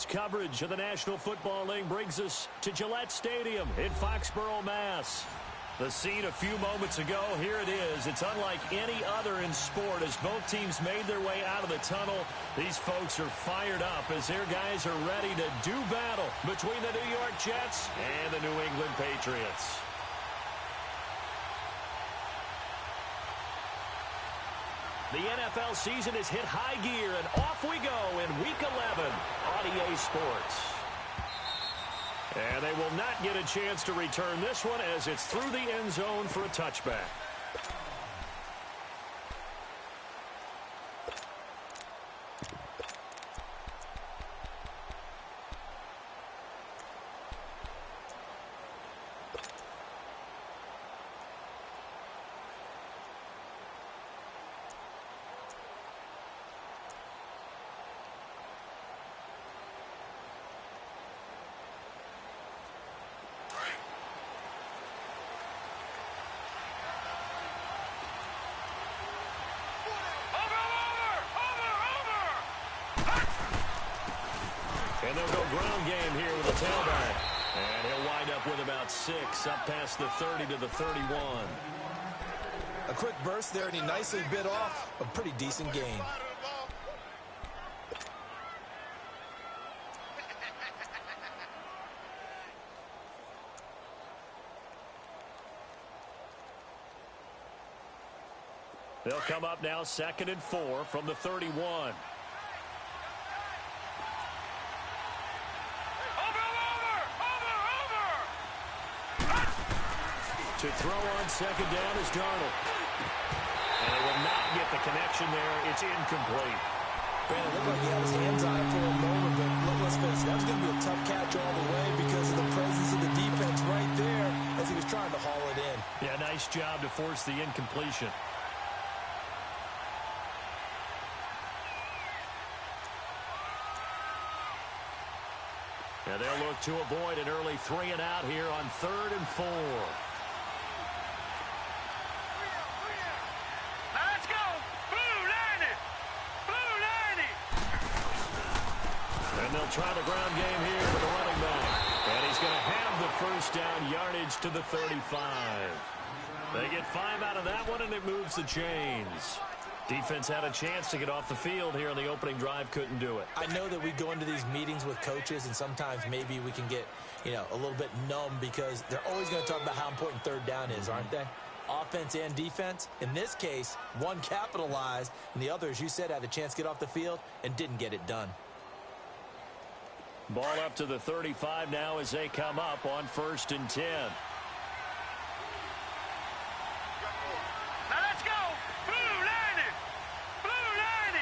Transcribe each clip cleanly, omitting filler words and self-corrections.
Sports coverage of the National Football League brings us to Gillette Stadium in Foxborough, Mass. The scene a few moments ago, here it is. It's unlike any other in sport as both teams made their way out of the tunnel. These folks are fired up as their guys are ready to do battle between the New York Jets and the New England Patriots. The NFL season has hit high gear, and off we go in Week 11 on EA Sports. And they will not get a chance to return this one as it's through the end zone for a touchback. And they'll go ground game here with the tailback. And he'll wind up with about 6, up past the 30 to the 31. A quick burst there, and he nicely bit off a pretty decent gain. They'll come up now 2nd and 4 from the 31. To throw on 2nd down is Darnold. And they will not get the connection there. It's incomplete. Man, it looked like he had his hands on it for a moment, but look, let's face it, that was going to be a tough catch all the way because of the presence of the defense right there as he was trying to haul it in. Yeah, nice job to force the incompletion. And they'll look to avoid an early 3 and out here on 3rd and 4. And they'll try the ground game here with the running back. And he's going to have the first down yardage to the 35. They get 5 out of that one, and it moves the chains. Defense had a chance to get off the field here on the opening drive, couldn't do it. I know that we go into these meetings with coaches, and sometimes maybe we can get, a little bit numb because they're always going to talk about how important 3rd down is, aren't they? Offense and defense. In this case, one capitalized, and the other, as you said, had a chance to get off the field and didn't get it done. Ball up to the 35 now as they come up on 1st and 10. Now let's go! Blue 90! Blue 90!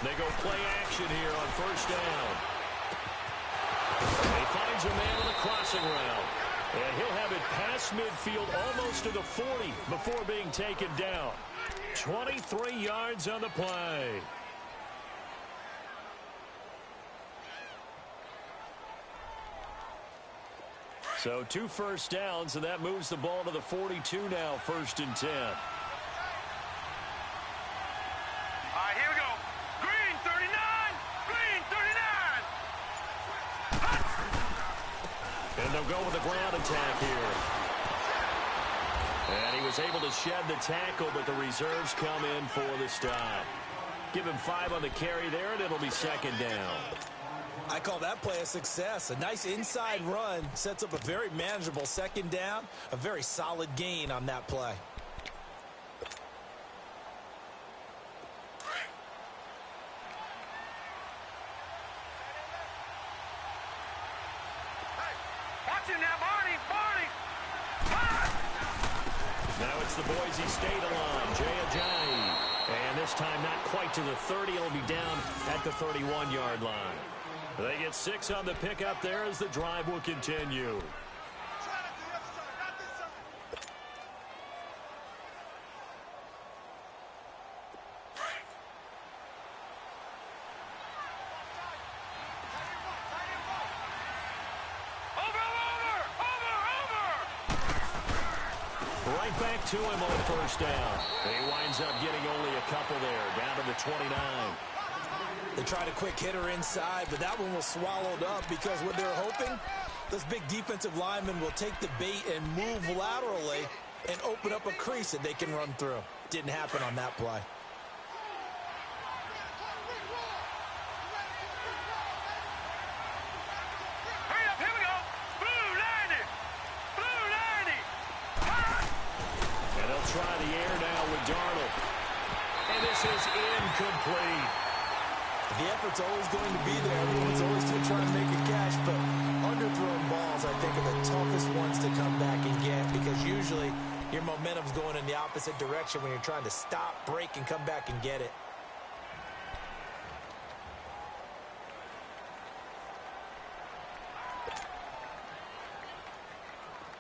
They go play action here on 1st down. He finds a man on the crossing route. And he'll have it past midfield almost to the 40 before being taken down. 23 yards on the play. So 2 first downs, and that moves the ball to the 42 now, 1st and 10. All right, here we go. Green 39! Green 39! And they'll go with the ground attack here. And he was able to shed the tackle, but the reserves come in for the stop. Give him 5 on the carry there, and it'll be 2nd down. I call that play a success. A nice inside run sets up a very manageable 2nd down. A very solid gain on that play. Hey, watch him now, Barney! Barney! Now it's the Boise State line, Jay Ajayi. And this time not quite to the 30. It'll be down at the 31-yard line. They get 6 on the pickup there as the drive will continue. Right back to him on 1st down. He winds up getting only a couple there, down to the 29. They tried a quick hitter inside, but that one was swallowed up because what they were hoping, those big defensive linemen will take the bait and move laterally and open up a crease that they can run through. Didn't happen on that play. Hurry up, here we go. Blue 90. Blue 90. And they'll try the air now with Darnold. And this is incomplete. The effort's always going to be there. Everyone's always going to try and make a catch, but underthrown balls, I think, are the toughest ones to come back and get because usually your momentum's going in the opposite direction when you're trying to stop, break, and come back and get it.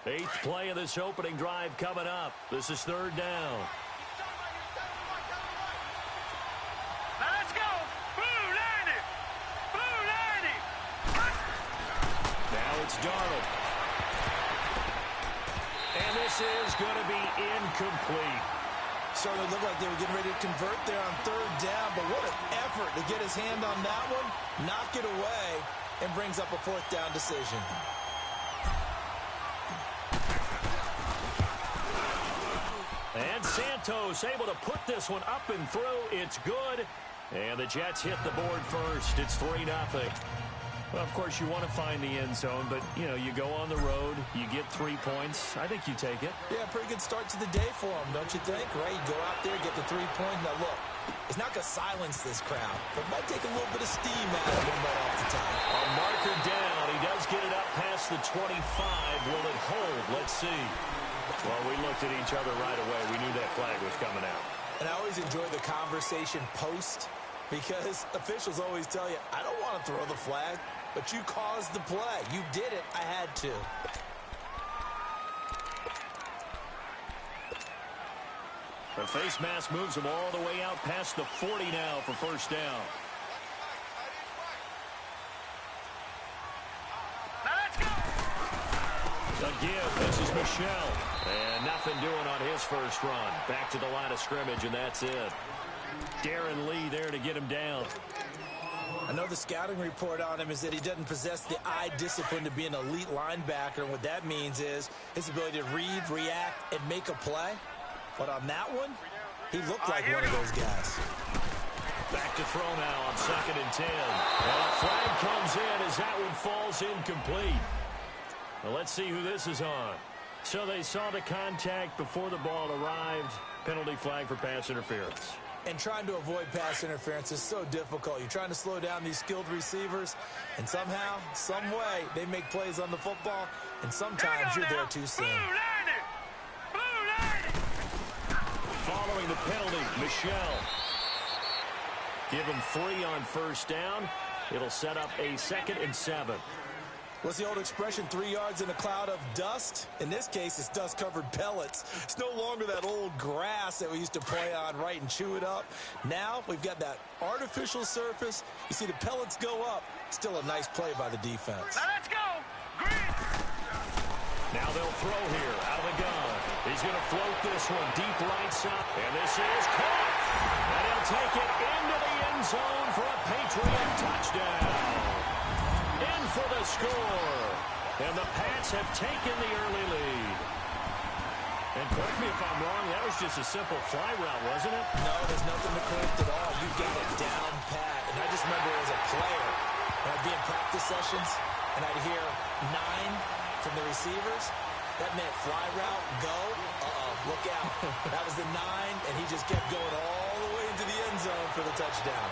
Eighth play of this opening drive coming up. This is third down. Now let's go. Blue 90. Blue 90. Now it's Darnold. And this is going to be incomplete. Started to look like they were getting ready to convert there on third down, but what an effort to get his hand on that one, knock it away, and brings up a fourth down decision. And Santos able to put this one up and through. It's good. And the Jets hit the board first. It's 3-0. Well, of course, you want to find the end zone, but, you know, you go on the road, you get 3 points. I think you take it. Yeah, pretty good start to the day for them, don't you think? Right? You go out there, get the 3 points. Now, look, it's not going to silence this crowd, but it might take a little bit of steam out of him right off the top. A marker down. He does get it up past the 25. Will it hold? Let's see. Well, we looked at each other right away. We knew that flag was coming out. And I always enjoy the conversation post because officials always tell you, I don't want to throw the flag, but you caused the play. You did it. I had to. The face mask moves him all the way out past the 40 now for first down. Now let's go. The give. This is Michel. And nothing doing on his first run. Back to the line of scrimmage, and that's it. Darren Lee there to get him down. I know the scouting report on him is that he doesn't possess the eye discipline to be an elite linebacker. And what that means is his ability to read, react, and make a play. But on that one, he looked like one of those guys. Back to throw now on 2nd and 10. And a flag comes in as that one falls incomplete. Well, let's see who this is on. So they saw the contact before the ball arrived. Penalty flag for pass interference. And trying to avoid pass interference is so difficult. You're trying to slow down these skilled receivers, and somehow, some way, they make plays on the football, and sometimes you're there too soon. Blue 90. Following the penalty, Michel. Give him 3 on first down. It'll set up a 2nd and 7. What's the old expression, 3 yards in a cloud of dust? In this case, it's dust-covered pellets. It's no longer that old grass that we used to play on, right, and chew it up. Now we've got that artificial surface. You see the pellets go up. Still a nice play by the defense. Now let's go. Green. Now they'll throw here out of the gun. He's going to float this one deep right side. And this is caught. And he'll take it into the end zone for a Patriot touchdown. In for the score. And the Pats have taken the early lead. And correct me if I'm wrong, that was just a simple fly route, wasn't it? No, there's nothing to correct at all. You got it down pat. And I just remember as a player, when I'd be in practice sessions, and I'd hear 9 from the receivers, that meant fly route, go, look out. That was the 9, and he just kept going all the way into the end zone for the touchdown.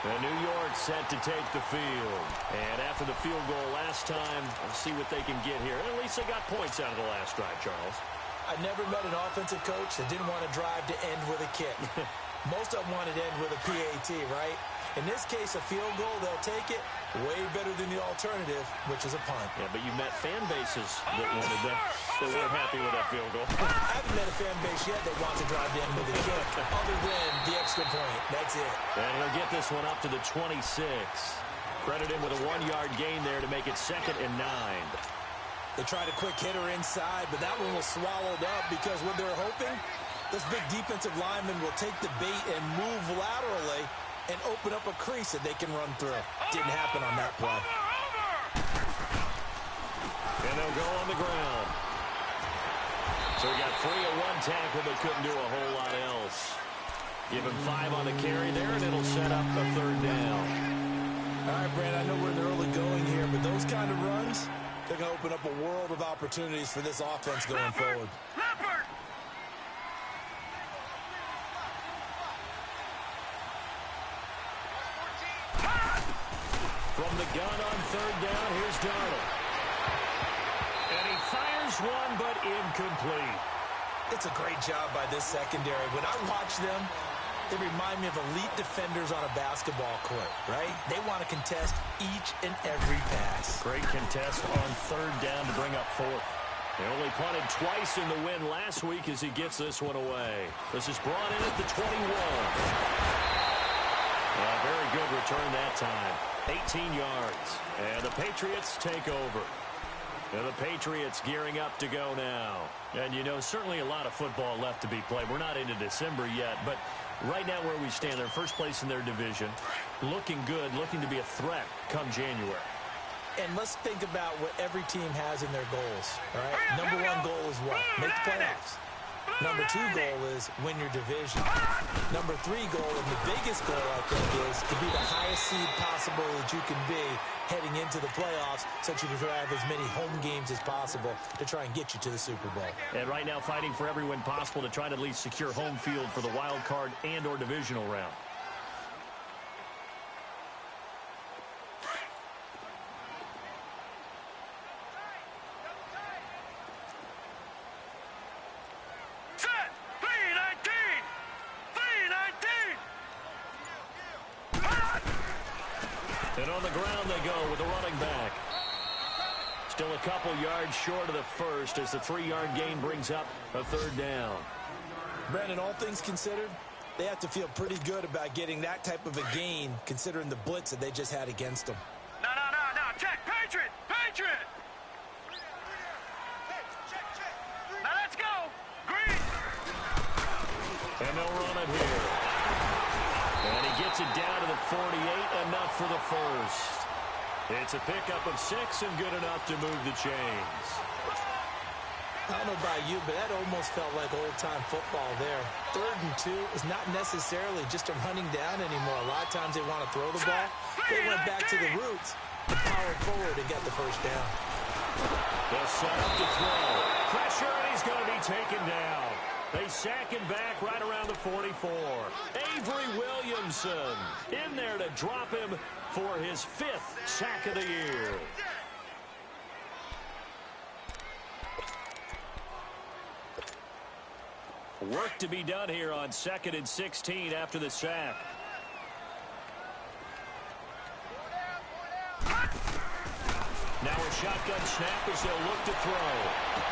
And New York set to take the field. And after the field goal last time, we'll see what they can get here. And at least they got points out of the last drive, Charles. I never met an offensive coach that didn't want to drive to end with a kick. Most of them wanted to end with a PAT, right? In this case, a field goal, they'll take it. Way better than the alternative, which is a punt. Yeah, but you met fan bases that wanted that. They weren't happy with that field goal. I haven't met a fan base yet that wants to drive to end with a kick, other than the extra point. That's it. And he'll get this one up to the 26. Credit him with a 1-yard gain there to make it 2nd and 9. They tried a quick hitter inside, but that one was swallowed up because what they were hoping, Those big defensive linemen will take the bait and move laterally and open up a crease that they can run through. Didn't happen on that play. And they'll go on the ground. So he got free of one tackle but couldn't do a whole lot else. Give him 5 on the carry there, and it'll set up a 3rd down. All right, Brad, I know we're in the early going here, but those kind of runs, they're going to open up a world of opportunities for this offense going forward. From the gun on 3rd down, here's Darnold. And he fires one, but incomplete. It's a great job by this secondary. When I watch them, they remind me of elite defenders on a basketball court, right? They want to contest each and every pass. Great contest on 3rd down to bring up 4th. They only punted twice in the win last week as he gets this one away. This is brought in at the 21. Very good return that time. 18 yards. And the Patriots take over. And the Patriots gearing up to go now. And, you know, certainly a lot of football left to be played. We're not into December yet, but right now where we stand, they're first place in their division. Looking good, looking to be a threat come January. And let's think about what every team has in their goals, all right? Number 1 goal is what? Make the playoffs. Number 2 goal is win your division. Number 3 goal, and the biggest goal, I think, is to be the highest seed possible that you can be heading into the playoffs, such that you can have as many home games as possible to try and get you to the Super Bowl. And right now fighting for every win possible to try to at least secure home field for the wild card and or divisional round. And on the ground they go with the running back. Still a couple yards short of the first as the 3-yard gain brings up a 3rd down. Brandon, all things considered, they have to feel pretty good about getting that type of a gain considering the blitz that they just had against them. No. Check. Patriot. Now let's go. Green. And they'll run it here. And he gets it down to the 48, enough for the first. It's a pickup of 6 and good enough to move the chains. I don't know about you, but that almost felt like old-time football there. 3rd and 2 is not necessarily just a running down anymore. A lot of times they want to throw the ball. They went back to the roots and powered forward and got the first down. They'll set up to throw. Pressure, and he's going to be taken down. They sack him back right around the 44. Avery Williamson in there to drop him for his 5th sack of the year. Work to be done here on 2nd and 16 after the sack. Now a shotgun snap as they'll look to throw.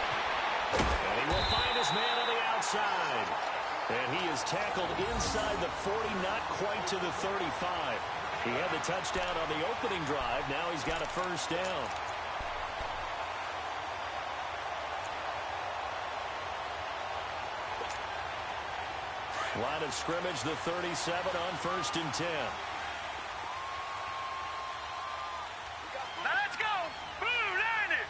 And he will find his man on the outside. And he is tackled inside the 40, not quite to the 35. He had the touchdown on the opening drive. Now he's got a first down. Line of scrimmage, the 37 on 1st and 10. Now let's go. Blue landed.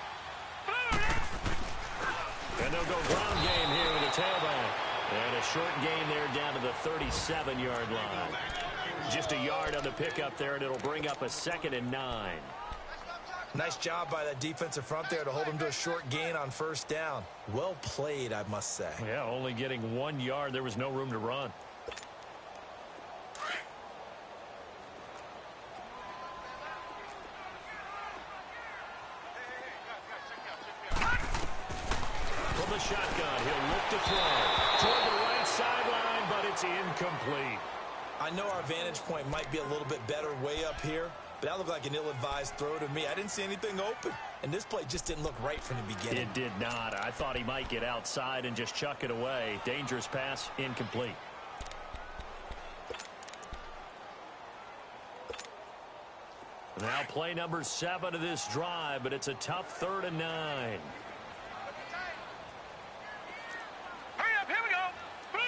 And they'll go ground game here with the tailback. And a short gain there down to the 37-yard line. Just a yard on the pickup there, and it'll bring up a 2nd and 9. Nice job by that defensive front there to hold him to a short gain on 1st down. Well played, I must say. Yeah, only getting 1 yard. There was no room to run. From the shotgun, he'll look to throw. Toward the right sideline, but it's incomplete. I know our vantage point might be a little bit better way up here, but that looked like an ill-advised throw to me. I didn't see anything open, and this play just didn't look right from the beginning. It did not. I thought he might get outside and just chuck it away. Dangerous pass, incomplete. Now play number 7 of this drive, but it's a tough 3rd and 9. Hurry up, here we go. Blue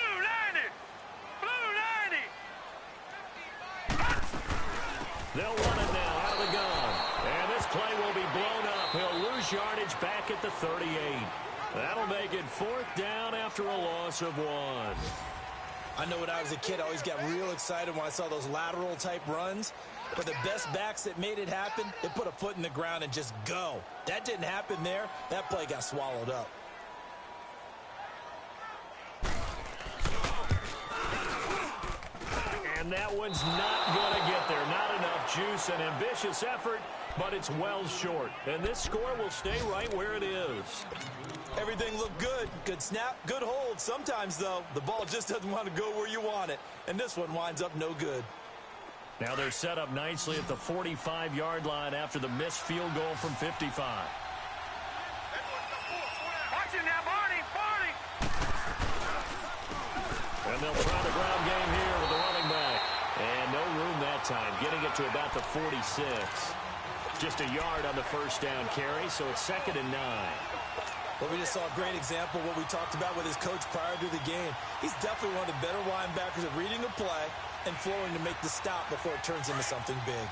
They'll run it now out of the gun. And this play will be blown up. He'll lose yardage back at the 38. That'll make it 4th down after a loss of 1. I know when I was a kid, I always got real excited when I saw those lateral type runs. But the best backs that made it happen, they put a foot in the ground and just go. That didn't happen there. That play got swallowed up. And that one's not going to get there. Not enough juice. An ambitious effort, but it's well short. And this score will stay right where it is. Everything looked good. Good snap, good hold. Sometimes, though, the ball just doesn't want to go where you want it. And this one winds up no good. Now they're set up nicely at the 45-yard line after the missed field goal from 55. Watch it now, Barney! Barney! And they'll try the ground game here with the running back. And no room that time, getting it to about the 46. Just a yard on the first down carry, so it's 2nd and 9. Well, we just saw a great example of what we talked about with his coach prior to the game. He's definitely one of the better linebackers at reading a play and flowing to make the stop before it turns into something big.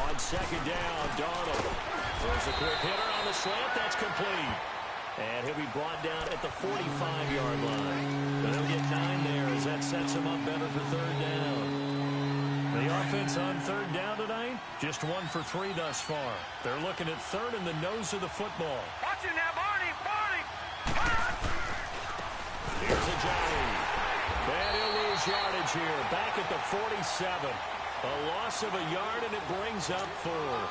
On 2nd down, Darnold throws a quick hitter on the slant. That's complete. And he'll be brought down at the 45-yard line. And he'll get 9 there as that sets him up better for 3rd down. The offense on 3rd down tonight, just 1 for 3 thus far. They're looking at 3rd in the nose of the football. Watch it now, Barney! Barney! Here's a Johnny. And he'll lose yardage here, back at the 47. A loss of a yard, and it brings up 4th.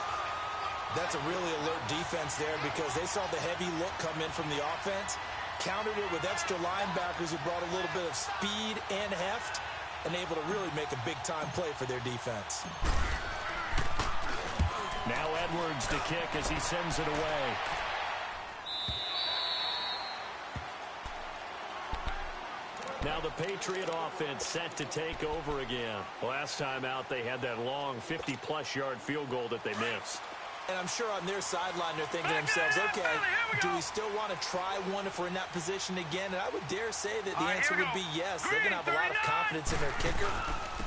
That's a really alert defense there because they saw the heavy look come in from the offense, countered it with extra linebackers who brought a little bit of speed and heft, and able to really make a big-time play for their defense. Now Edwards to kick as he sends it away. Now the Patriot offense set to take over again. Last time out, they had that long 50-plus yard field goal that they missed. And I'm sure on their sideline they're thinking to themselves, okay, do we still want to try one if we're in that position again? And I would dare say that the answer would be yes. They're going to have a lot of confidence in their kicker.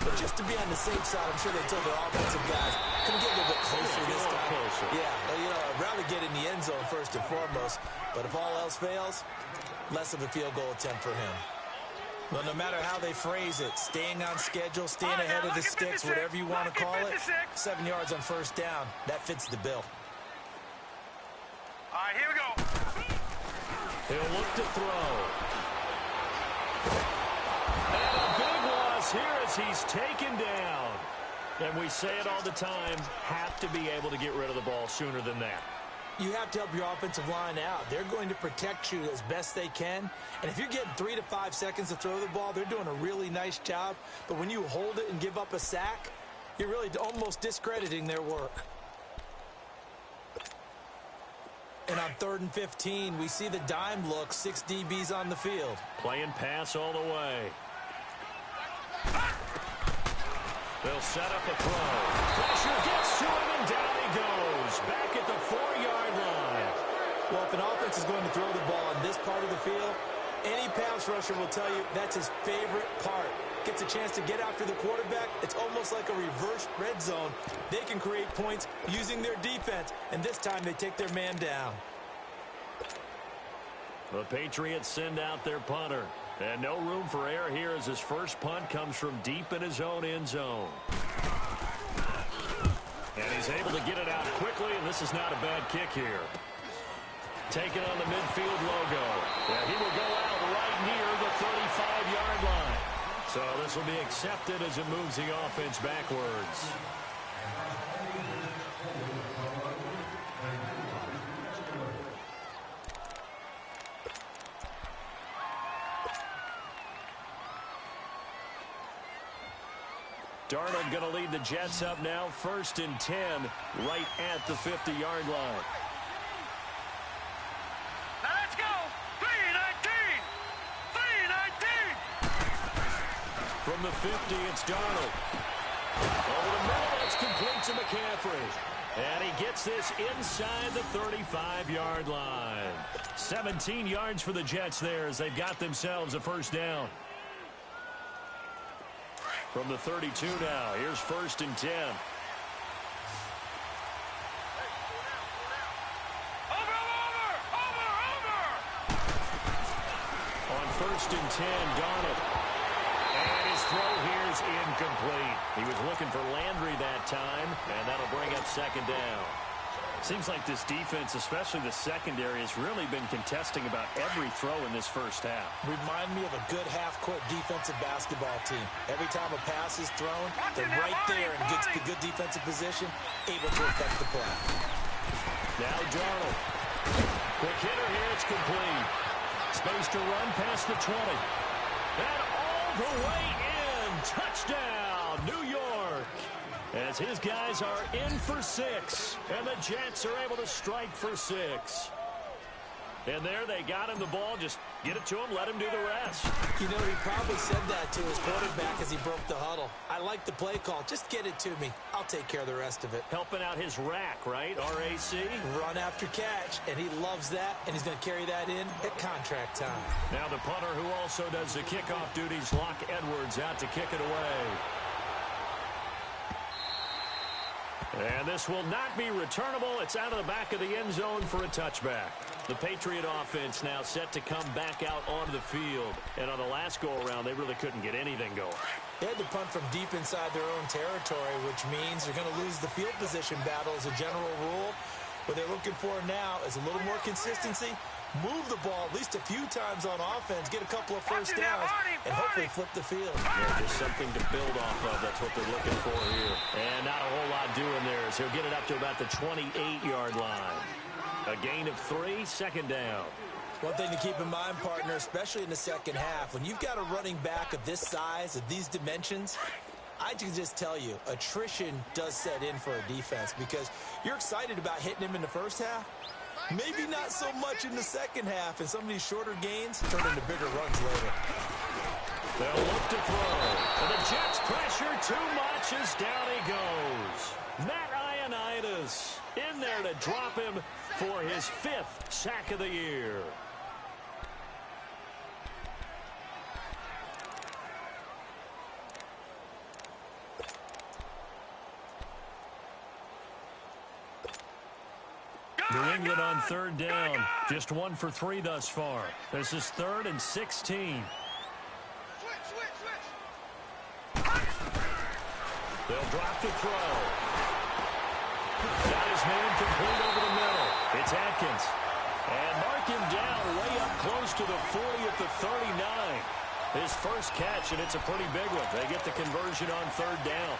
But just to be on the safe side, I'm sure they told their offensive guys, can we get a little bit closer this time? Closer. Yeah, well, you know, I'd rather get in the end zone first and foremost. But if all else fails, less of a field goal attempt for him. Well, no matter how they phrase it, staying on schedule, staying ahead of the sticks, whatever you want to call it, 7 yards on 1st down, that fits the bill. All right, here we go. He'll look to throw. And a big loss here as he's taken down. And we say it all the time, have to be able to get rid of the ball sooner than that. You have to help your offensive line out. They're going to protect you as best they can. And if you're getting 3 to 5 seconds to throw the ball, they're doing a really nice job. But when you hold it and give up a sack, you're really almost discrediting their work. And on 3rd and 15, we see the dime look, 6 DBs on the field. Playing pass all the way. They'll set up a throw. Pressure gets to him, and down he goes. Back at the 4-yard line. Well, if an offense is going to throw the ball on this part of the field, any pass rusher will tell you that's his favorite part. Gets a chance to get after the quarterback. It's almost like a reverse red zone. They can create points using their defense, and this time they take their man down. The Patriots send out their punter. And no room for error here as his first punt comes from deep in his own end zone. And he's able to get it out quickly, and this is not a bad kick here. Taking on the midfield logo. And he will go out right near the 35-yard line. So this will be accepted as it moves the offense backwards. Darnold going to lead the Jets up now, 1st and 10, right at the 50-yard line. Now let's go. 3-19. 3-19. From the 50, it's Darnold. Over the middle, it's complete to McCaffrey. And he gets this inside the 35-yard line. 17 yards for the Jets there as they've got themselves a first down. From the 32 now, here's 1st and 10. On 1st and 10, Darnold. And his throw here is incomplete. He was looking for Landry that time, and that'll bring up 2nd down. Seems like this defense, especially the secondary, has really been contesting about every throw in this first half. Remind me of a good half-court defensive basketball team. Every time a pass is thrown, they're right there in good defensive position, able to affect the play. Now Darnold. Quick hitter here, it's complete. Space to run past the 20. And all the way in. Touchdown, New York. As his guys are in for 6. And the Jets are able to strike for 6. And there they got him the ball. Just get it to him, let him do the rest. You know, he probably said that to his quarterback as he broke the huddle. I like the play call. Just get it to me. I'll take care of the rest of it. Helping out his rack, right? RAC. Run after catch, and he loves that, and he's going to carry that in at contract time. Now the punter who also does the kickoff duties, Locke Edwards, out to kick it away. And this will not be returnable. It's out of the back of the end zone for a touchback. The Patriot offense now set to come back out onto the field. And on the last go-around, they really couldn't get anything going. They had to punt from deep inside their own territory, which means they're going to lose the field position battle as a general rule. What they're looking for now is a little more consistency, move the ball at least a few times on offense, get a couple of first downs, and hopefully flip the field. Yeah, just something to build off of. That's what they're looking for here. And not a whole lot doing there as he'll get it up to about the 28-yard line. A gain of 3, 2nd down. One thing to keep in mind, partner, especially in the second half, when you've got a running back of this size, of these dimensions, I can just tell you, attrition does set in for a defense because you're excited about hitting him in the first half. Maybe not so much in the second half, and some of these shorter gains turn into bigger runs later. They'll look to throw. And the Jets pressure too much as down he goes. Matt Ioannidis in there to drop him for his 5th sack of the year. New England on 3rd down. Just 1 for 3 thus far. This is 3rd and 16. They'll drop to throw. Got his man complete over the middle. It's Atkins. And mark him down way up close to the 40 at the 39. His first catch, and it's a pretty big one. They get the conversion on 3rd down.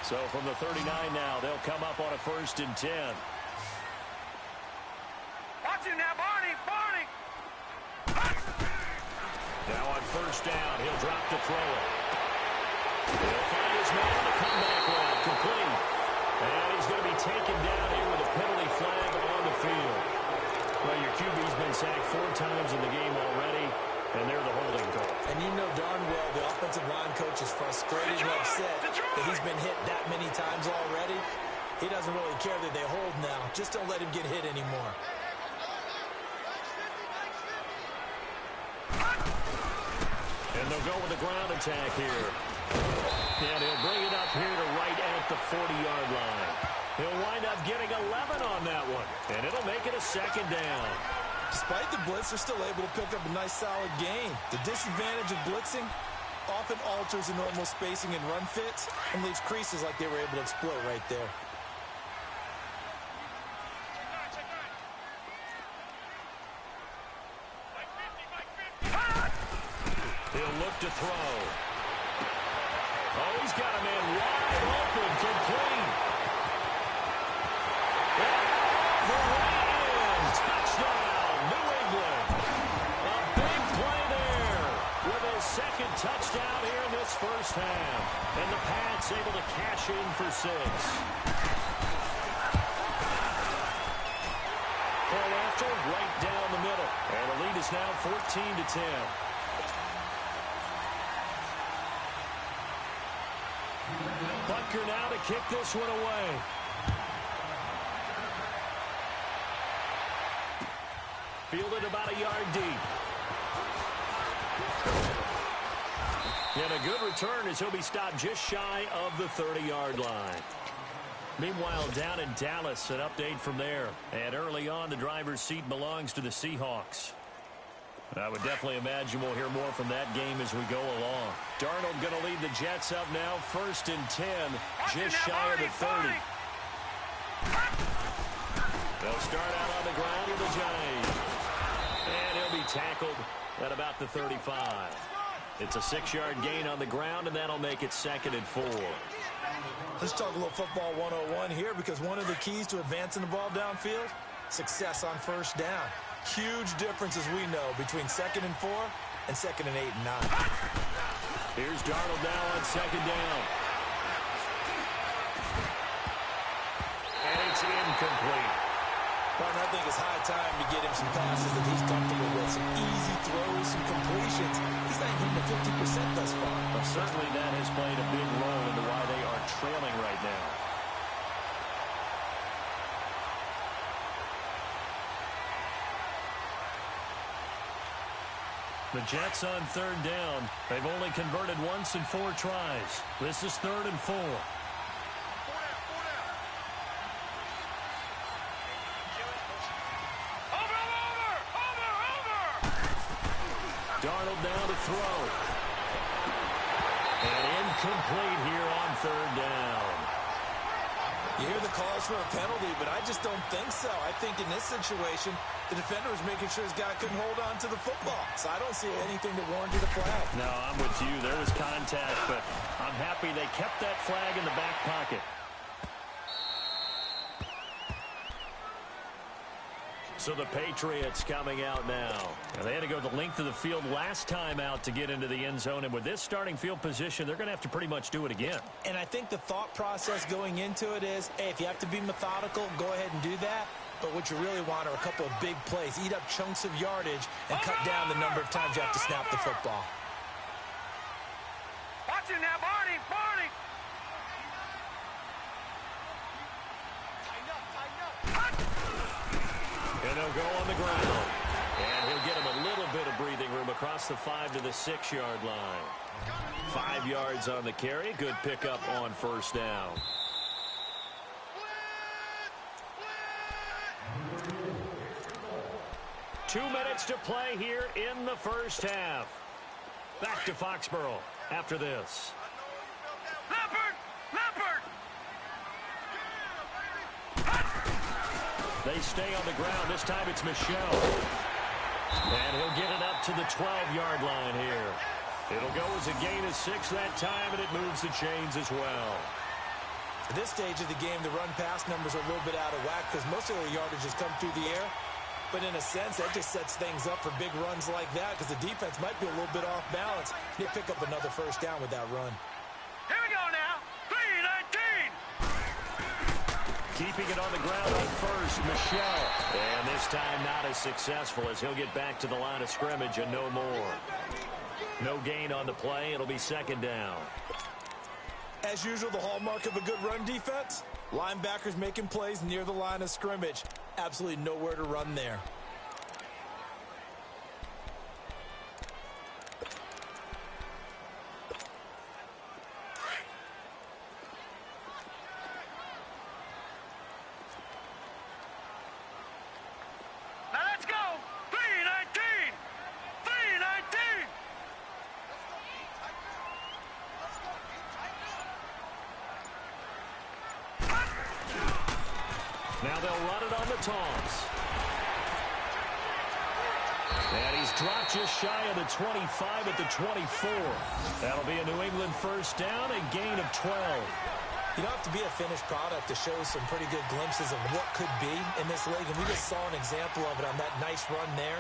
So from the 39 now, they'll come up on a 1st and 10. Watch him now, Barney! Barney! Now on 1st down, he'll drop to throw it. He'll find his man on the comeback route, complete. And he's going to be taken down here with a penalty flag on the field. Well, your QB's been sacked 4 times in the game already, and they're the holding call. And you know darn well the offensive line coach is frustrated and upset that he's been hit that many times already. He doesn't really care that they hold now. Just don't let him get hit anymore. And they'll go with the ground attack here. And he'll bring it up here to right at the 40-yard line. He'll wind up getting 11 on that one. And it'll make it a 2nd down. Despite the blitz, they're still able to pick up a nice, solid gain. The disadvantage of blitzing often alters the normal spacing and run fits and leaves creases like they were able to exploit right there. He'll look to throw. Oh, he's got a man wide open, complete. The way in, touchdown, New England. A big play there with his 2nd touchdown here in this first half. And the Pats able to cash in for 6. Pull after, right down the middle. And the lead is now 14-10. But Baker now to kick this one away. Fielded about a yard deep. And a good return as he'll be stopped just shy of the 30-yard line. Meanwhile, down in Dallas, an update from there. And early on, the driver's seat belongs to the Seahawks. I would definitely imagine we'll hear more from that game as we go along. Darnold going to lead the Jets up now, 1st and 10, just shy of the 30. They'll start out on the ground with the Giants. And he'll be tackled at about the 35. It's a 6-yard gain on the ground, and that'll make it 2nd and 4. Let's talk a little football 101 here, because one of the keys to advancing the ball downfield, success on 1st down. Huge difference, as we know, between 2nd and 4 and 2nd and 8 and 9. Here's Darnold now on 2nd down. And it's incomplete. Well, I think it's high time to get him some passes that he's comfortable with. Some easy throws, some completions. He's not hitting the 50% thus far. Well, certainly that has played a big role into why they are trailing right now. The Jets on 3rd down. They've only converted once in 4 tries. This is 3rd and 4. Darnold now to throw. And incomplete here on 3rd down. You hear the calls for a penalty, but I just don't think so. I think in this situation, the defender was making sure his guy couldn't hold on to the football. So I don't see anything that warranted a flag. No, I'm with you. There was contact, but I'm happy they kept that flag in the back pocket. So the Patriots coming out now. They had to go the length of the field last time out to get into the end zone. And with this starting field position, they're going to have to pretty much do it again. And I think the thought process going into it is, hey, if you have to be methodical, go ahead and do that. But what you really want are a couple of big plays. Eat up chunks of yardage and cut down the number of times you have to snap the football. Watch it now, Barney! Barney! And they'll go on the ground. And he'll get him a little bit of breathing room across the 5 to the 6-yard line. 5 yards on the carry. Good pickup on 1st down. Two minutes to play here in the 1st half. Back to Foxborough after this. Leopard! Leopard! They stay on the ground. This time it's Michel. And he'll get it up to the 12-yard line here. It'll go as a gain of 6 that time, and it moves the chains as well. At this stage of the game, the run-pass numbers are a little bit out of whack because most of the yardage has come through the air. But in a sense, that just sets things up for big runs like that because the defense might be a little bit off balance. They pick up another 1st down with that run. Here we go now. 3-19. Keeping it on the ground on 1st, Michel. And this time not as successful as he'll get back to the line of scrimmage and no more. No gain on the play. It'll be 2nd down. As usual, the hallmark of a good run defense, linebackers making plays near the line of scrimmage. Absolutely nowhere to run there. Now let's go. 3-19. 3-19. Now they'll run it on the toss. And he's dropped just shy of the 25 at the 24. That'll be a New England 1st down, a gain of 12. You don't have to be a finished product to show some pretty good glimpses of what could be in this league, and we just saw an example of it on that nice run there.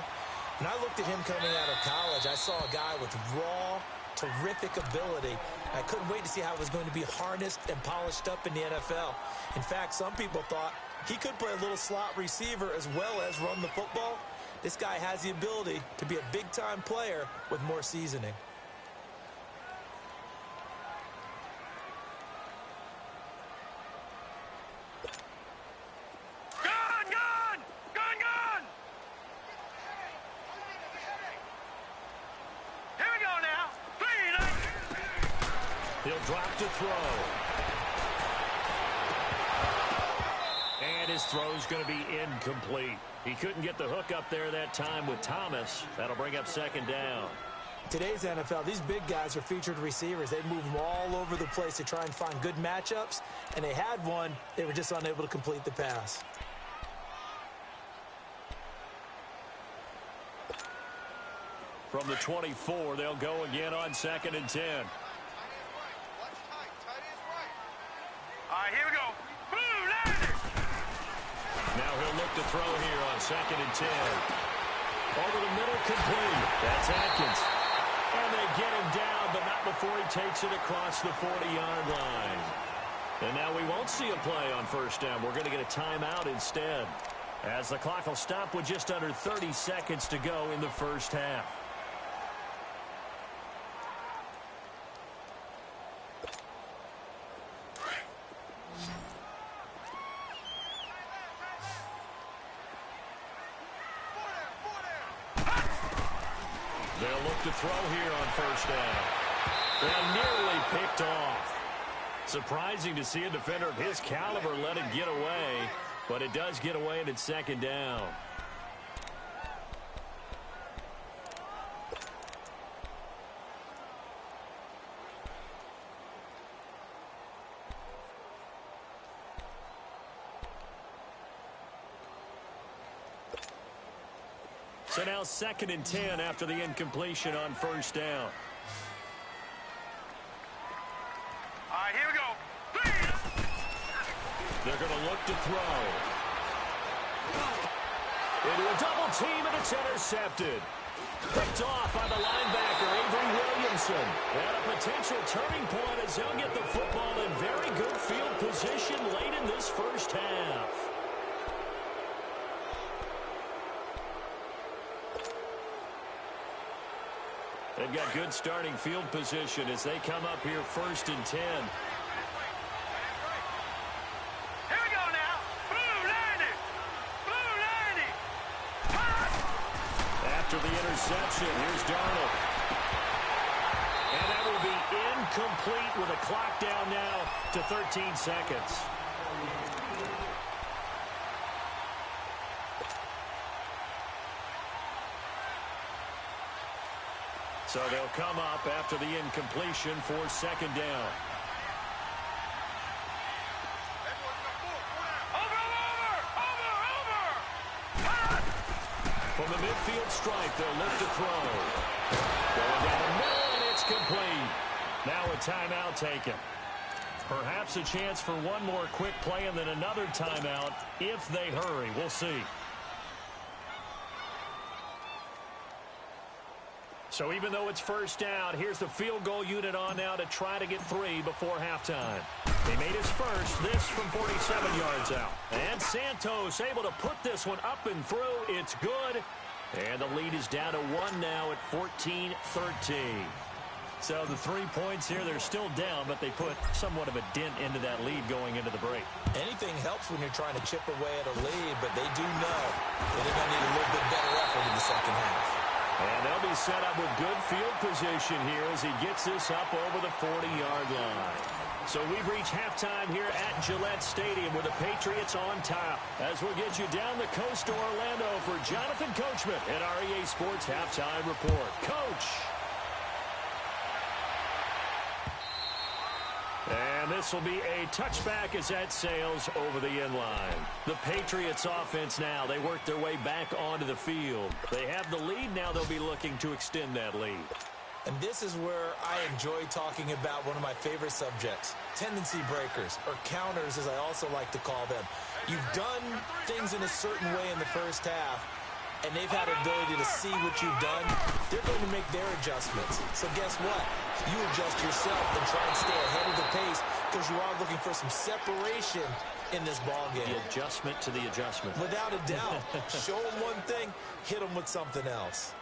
When I looked at him coming out of college, I saw a guy with raw, terrific ability. I couldn't wait to see how it was going to be harnessed and polished up in the NFL. In fact, some people thought he could play a little slot receiver as well as run the football. This guy has the ability to be a big-time player with more seasoning. drop to throw. And his throw's going to be incomplete. He couldn't get the hook up there that time with Thomas. That'll bring up second down. Today's NFL, these big guys are featured receivers. They move them all over the place to try and find good matchups, and they had one. They were just unable to complete the pass. From the 24, they'll go again on 2nd and 10. All right, here we go. Boom, landed. Now he'll look to throw here on 2nd and 10. Over the middle, complete. That's Atkins. And they get him down, but not before he takes it across the 40-yard line. And now we won't see a play on first down. We're going to get a timeout instead, as the clock will stop with just under 30 seconds to go in the first half. They'll look to throw here on first down. They're nearly picked off. Surprising to see a defender of his caliber let it get away, but it does get away and it's second down. So now 2nd and 10 after the incompletion on first down. All right, here we go. They're going to look to throw. Into a double team, and it's intercepted. Picked off by the linebacker, Avery Williamson. And a potential turning point as he'll get the football in very good field position late in this first half. They've got good starting field position as they come up here 1st and 10. Here we go now. Blue landed. Blue landed. After the interception, here's Darnold. And that will be incomplete with a clock down now to 13 seconds. So they'll come up after the incompletion for 2nd down. Over. From the midfield stripe, they'll look to throw. Going down the middle, and it's complete. Now a timeout taken. Perhaps a chance for one more quick play and then another timeout if they hurry. We'll see. So even though it's first down, here's the field goal unit on now to try to get 3 before halftime. He made his first, this from 47 yards out. And Santos able to put this one up and through. It's good. And the lead is down to 1 now at 14-13. So the 3 points here, they're still down, but they put somewhat of a dent into that lead going into the break. Anything helps when you're trying to chip away at a lead, but they do know that they're going to need a little bit better effort in the second half. And they'll be set up with good field position here as he gets this up over the 40-yard line. So we've reached halftime here at Gillette Stadium with the Patriots on top. As we'll get you down the coast to Orlando for Jonathan Coachman at our EA Sports Halftime Report. Coach! And this will be a touchback as that sails over the end line. The Patriots offense now, they work their way back onto the field. They have the lead now. They'll be looking to extend that lead. And this is where I enjoy talking about one of my favorite subjects, tendency breakers, or counters as I also like to call them. You've done things in a certain way in the first half, and they've had the ability to see what you've done. They're going to make their adjustments. So guess what? You adjust yourself and try and stay ahead of the pace because you are looking for some separation in this ball game. The adjustment to the adjustment. Without a doubt. Show them one thing, hit them with something else.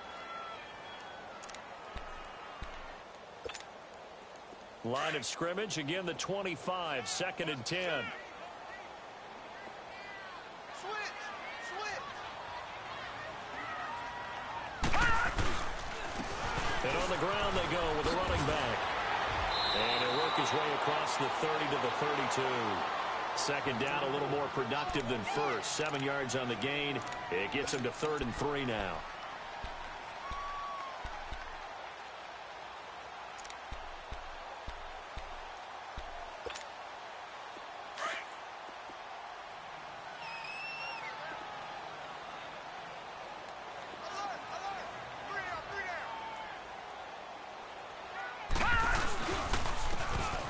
Line of scrimmage, again the 25, 2nd and 10. And on the ground they go with a running back. And he'll work his way across the 30 to the 32. Second down, a little more productive than first. 7 yards on the gain. It gets him to 3rd and 3 now.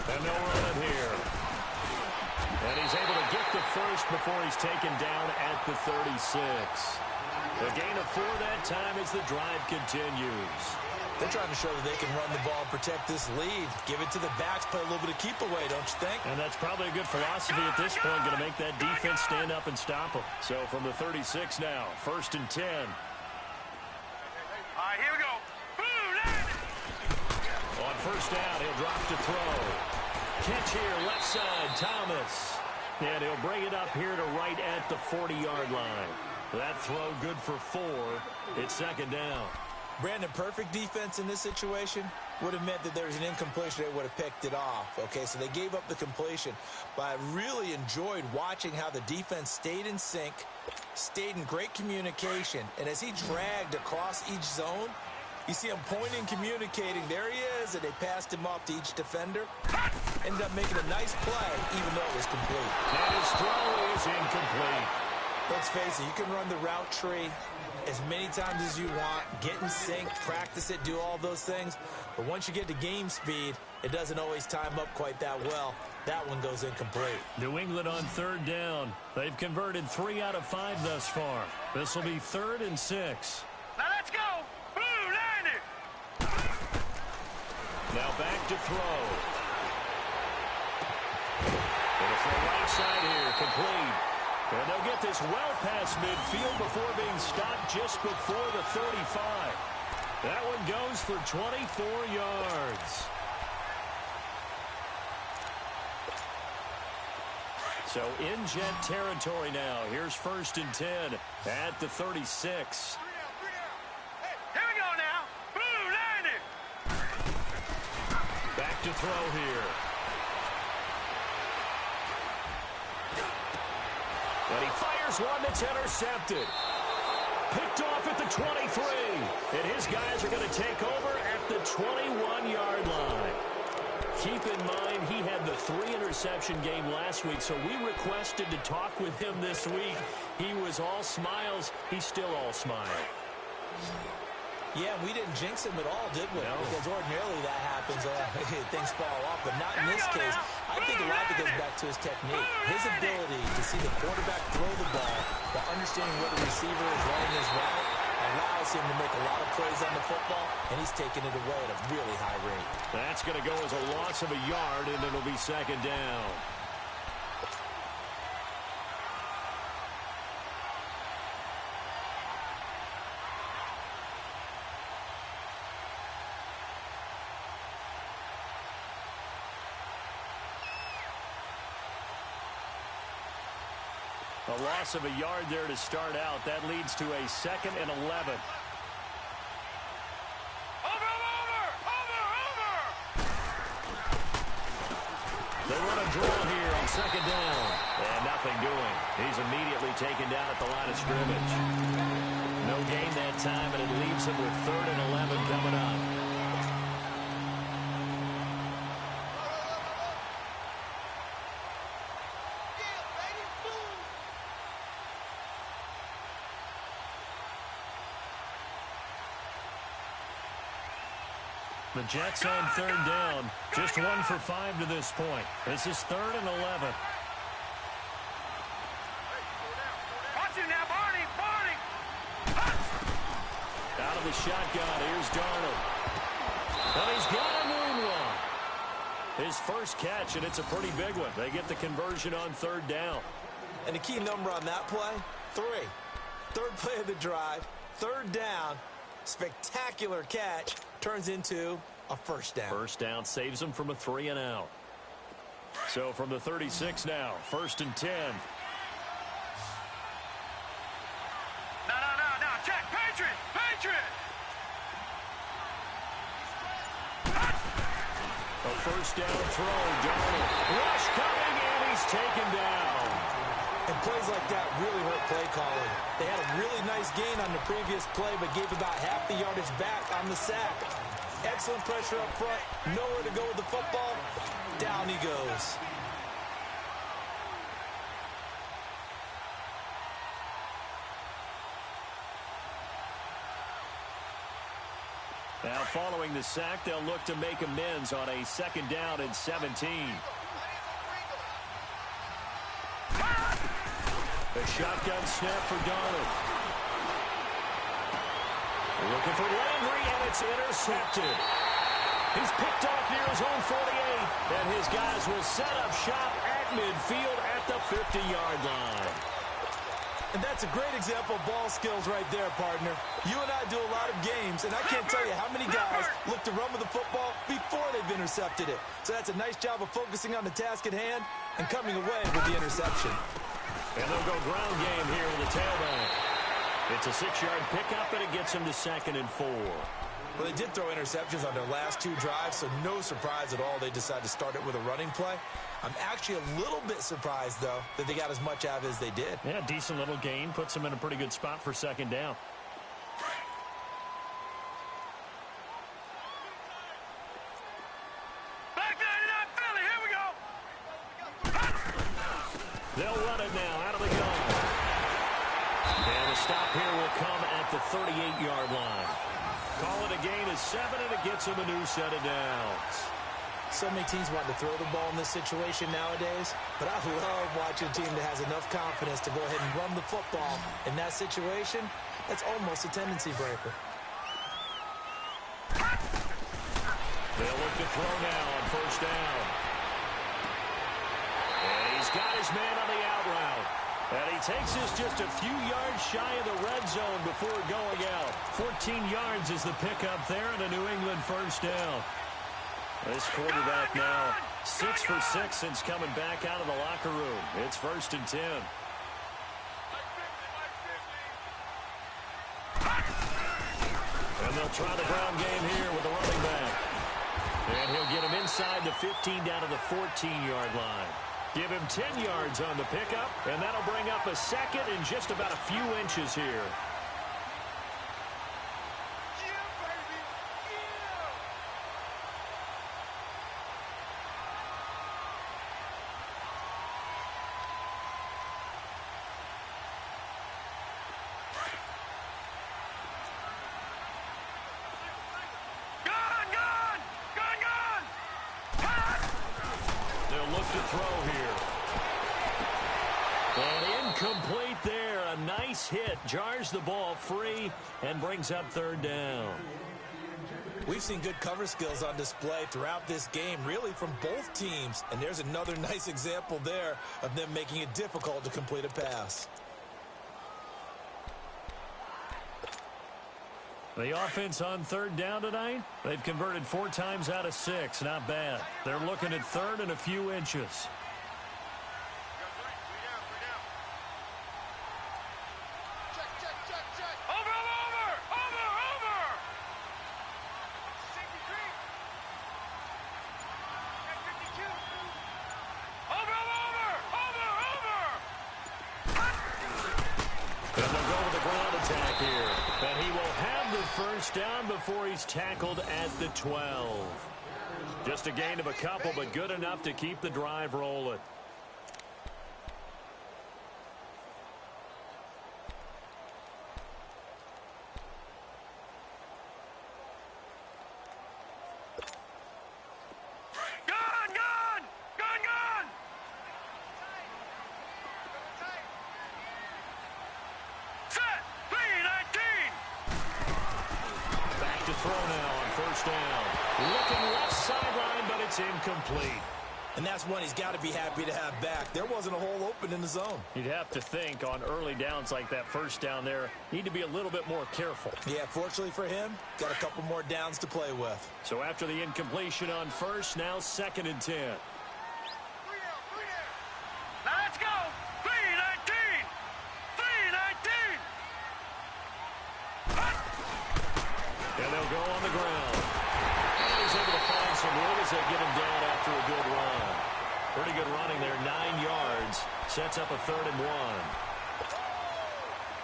And they'll run it here. And he's able to get the first before he's taken down at the 36. A gain of 4 that time as the drive continues. They're trying to show that they can run the ball and protect this lead. Give it to the backs, play a little bit of keep away, don't you think? And that's probably a good philosophy at this point, going to make that defense stand up and stop them. So from the 36 now, 1st and 10. All right, here we go. Boom, land it. On 1st down, he'll drop to throw. Catch here, left side, Thomas. And he'll bring it up here to right at the 40-yard line. That throw good for 4. It's 2nd down. Brandon, perfect defense in this situation would have meant that there was an incompletion. They would have picked it off. Okay, so they gave up the completion. But I really enjoyed watching how the defense stayed in sync, stayed in great communication. And as he dragged across each zone, you see him pointing, communicating. There he is, and they passed him off to each defender. Ended up making a nice play, even though it was complete. And his throw is incomplete. Let's face it, you can run the route tree as many times as you want, get in sync, practice it, do all those things. But once you get to game speed, it doesn't always time up quite that well. That one goes incomplete. New England on 3rd down. They've converted 3 out of 5 thus far. This will be 3rd and 6. Now let's go. Boom, land it. Now back to throw. Gonna throw right side here, complete. And they'll get this well past midfield before being stopped just before the 35. That one goes for 24 yards. So in jet territory now. Here's 1st and 10 at the 36. Here we go now. Boom, land it. Back to throw here. And he fires one that's intercepted. Picked off at the 23. And his guys are going to take over at the 21-yard line. Keep in mind, he had the 3-interception game last week, so we requested to talk with him this week. He was all smiles. He's still all smile. Yeah, we didn't jinx him at all, did we? No. Because ordinarily that happens. Things fall off, but not in this case. I think a lot of it goes back to his technique. His ability to see the quarterback throw the ball while understanding where the receiver is running his route allows him to make a lot of plays on the football, and he's taking it away at a really high rate. That's going to go as a loss of a yard, and it'll be 2nd down. A loss of a yard there to start out. That leads to a 2nd and 11. Over. They run a draw here on 2nd down. And nothing doing. He's immediately taken down at the line of scrimmage. No gain that time, and it leaves him with 3rd and 11 coming up. The Jets on 3rd down. Just 1 for 5 to this point. This is 3rd and 11. Watch it now, Barney. Out of the shotgun, here's Darnold. And he's got a moonwalk. His first catch, and it's a pretty big one. They get the conversion on 3rd down. And the key number on that play, 3. 3rd play of the drive, 3rd down, spectacular catch, turns into a 1st down. 1st down saves him from a 3 and out. So from the 36 now, 1st and 10. No. Check. Patriot. first down throw. Darnold. Rush coming, and he's taken down. And plays like that really hurt play calling. They had a really nice gain on the previous play, but gave about half the yardage back on the sack. Excellent pressure up front. Nowhere to go with the football. Down he goes. Now following the sack, they'll look to make amends on a second down and 17. A shotgun snap for Darnold. Looking for Landry, and it's intercepted. He's picked off near his own 48, and his guys will set up shop at midfield at the 50-yard line. And that's a great example of ball skills right there, partner. You and I do a lot of games, and I can't tell you how many guys look to run with the football before they've intercepted it. So that's a nice job of focusing on the task at hand and coming away with the interception. And they'll go ground game here with the tailback. It's a 6-yard pickup, and it gets him to 2nd and 4. Well, they did throw interceptions on their last 2 drives, so no surprise at all they decided to start it with a running play. I'm actually a little bit surprised, though, that they got as much out of it as they did. Yeah, decent little gain. Puts them in a pretty good spot for 2nd down. They'll run it now out of the gun. And the stop here will come at the 38-yard line. Call it a gain of 7, and it gets him a new set of downs. So many teams want to throw the ball in this situation nowadays, but I love watching a team that has enough confidence to go ahead and run the football. In that situation, that's almost a tendency breaker. They'll look to throw now on first down. And he's got his man on the out route. And he takes us just a few yards shy of the red zone before going out. 14 yards is the pickup there, and a New England first down. This quarterback now 6 for 6 since coming back out of the locker room. It's 1st and 10. And they'll try the ground game here with the running back. And he'll get him inside the 15 down to the 14-yard line. Give him 10 yards on the pickup, and that'll bring up a 2nd and just about a few inches here. To throw here. And incomplete there. A nice hit. Jars the ball free and brings up 3rd down. We've seen good cover skills on display throughout this game, really from both teams. And there's another nice example there of them making it difficult to complete a pass. The offense on 3rd down tonight, they've converted 4 times out of 6. Not bad. They're looking at 3rd and a few inches. First down before he's tackled at the 12. Just a gain of a couple, but good enough to keep the drive rolling. Throw now on first down. Looking left sideline, but it's incomplete. And that's one he's got to be happy to have back. There wasn't a hole open in the zone. You'd have to think on early downs like that first down there, need to be a little bit more careful. Yeah, fortunately for him, got a couple more downs to play with. So after the incompletion on first, now 2nd and 10. Let's go! 3-19! 3-19! And they'll go on the ground. And he's able to find some room. as they get him down after a good run. Pretty good running there, 9 yards. Sets up a 3rd and 1.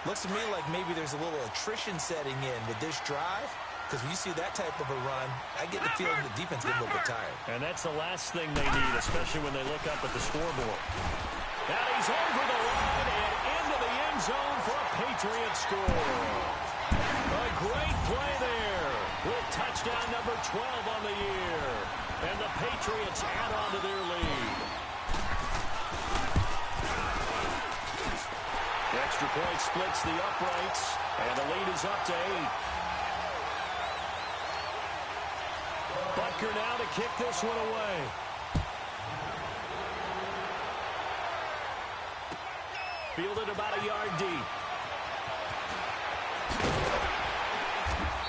Looks to me like maybe there's a little attrition setting in with this drive, because when you see that type of a run, I get the feeling the defense gets a little bit tired. And that's the last thing they need, especially when they look up at the scoreboard. And he's over the line and into the end zone for a Patriot score. A great play there with touchdown number 12 on the year. And the Patriots add on to their lead. The extra point splits the uprights, and the lead is up to 8. Butker now to kick this one away. Fielded about a yard deep.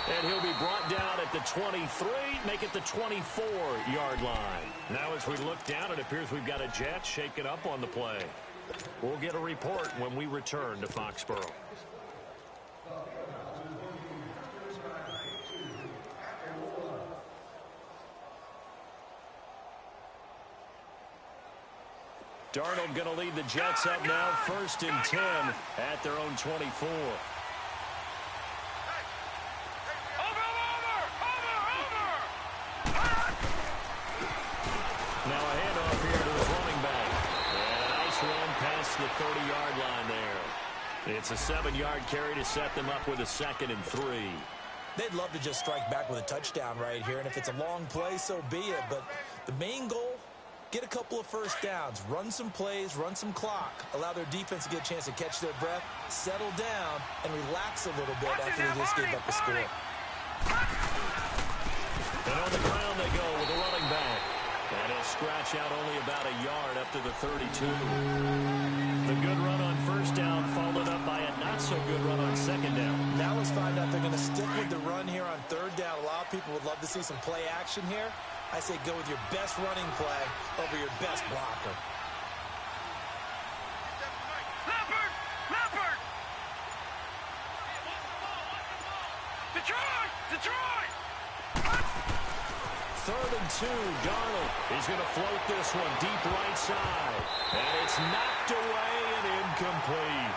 And he'll be brought down at the 23, make it the 24-yard line. Now as we look down, it appears we've got a Jet shaken up on the play. We'll get a report when we return to Foxborough. Darnold going to lead the Jets up now, 1st and 10 at their own 24. Now a handoff here to his running back. And a nice run past the 30-yard line there. It's a 7-yard carry to set them up with a 2nd and 3. They'd love to just strike back with a touchdown right here, and if it's a long play, so be it. But the main goal, get a couple of first downs, run some plays, run some clock, allow their defense to get a chance to catch their breath, settle down, and relax a little bit after they just gave up a score. And on the ground they go with a running back. And he'll scratch out only about a yard up to the 32. The good run on 1st down followed up by a not-so-good run on 2nd down. Now let's find out if they're going to stick with the run here on 3rd down. A lot of people would love to see some play action here. I say go with your best running play over your best blocker. Leopard! Detroit! 3rd and 2, Darnold. He's going to float this one deep right side. And it's knocked away and incomplete.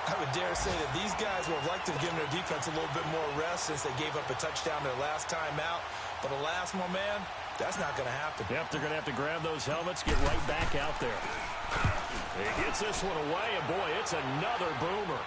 I would dare say that these guys would have liked to have given their defense a little bit more rest since they gave up a touchdown their last time out. But alas, my man, that's not going to happen. Yep, they're going to have to grab those helmets, get right back out there. He gets this one away, and boy, it's another boomer.